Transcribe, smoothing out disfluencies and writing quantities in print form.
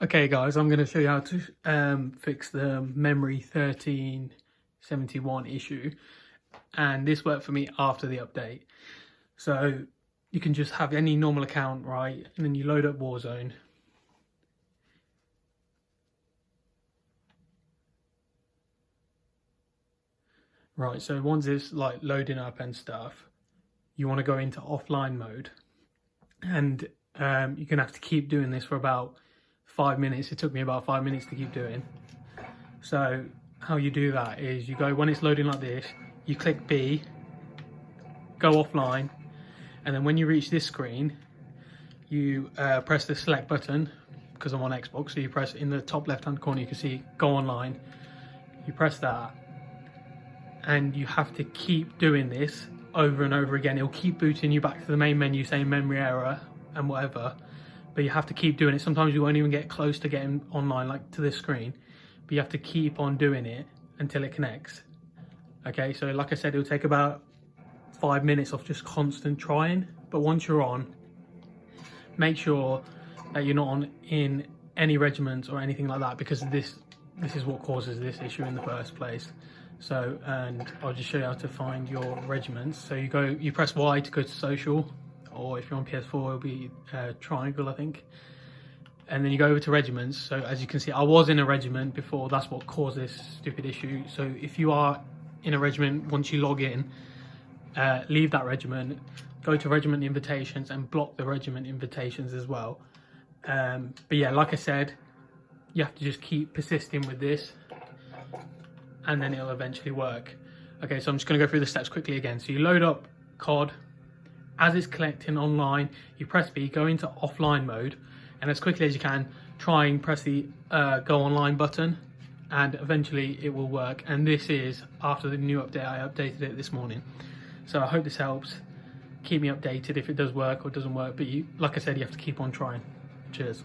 Okay guys, I'm going to show you how to fix the memory 1371 issue, and this worked for me after the update. So you can just have any normal account, right, and then you load up Warzone. Right, so once it's like loading up and stuff, you want to go into offline mode, and you're going to have to keep doing this for about 5 minutes. It took me about 5 minutes to keep doing. So how you do that is you go, when it's loading like this, you click B, go offline, and then when you reach this screen, you press the select button, because I'm on Xbox, so you press in the top left hand corner, you can see go online. You press that, and you have to keep doing this over and over again. It'll keep booting you back to the main menu saying memory error and whatever, but you have to keep doing it. Sometimes you won't even get close to getting online, like to this screen, but you have to keep on doing it until it connects. Okay, so like I said, it'll take about 5 minutes of just constant trying, but once you're on, make sure that you're not on in any regiments or anything like that, because this is what causes this issue in the first place. So, and I'll just show you how to find your regiments. So you press Y to go to social, or if you're on PS4 it'll be triangle, I think, and then you go over to regiments. So as you can see, I was in a regiment before. That's what caused this stupid issue. So if you are in a regiment, once you log in, leave that regiment, go to regiment invitations and block the regiment invitations as well. But yeah, like I said, you have to just keep persisting with this, and then it'll eventually work. Okay, so I'm just going to go through the steps quickly again. So you load up COD. As it's collecting online, you press B, go into offline mode, and as quickly as you can, try and press the go online button, and eventually it will work. And this is after the new update. I updated it this morning. So I hope this helps. Keep me updated if it does work or doesn't work, but like I said, you have to keep on trying. Cheers.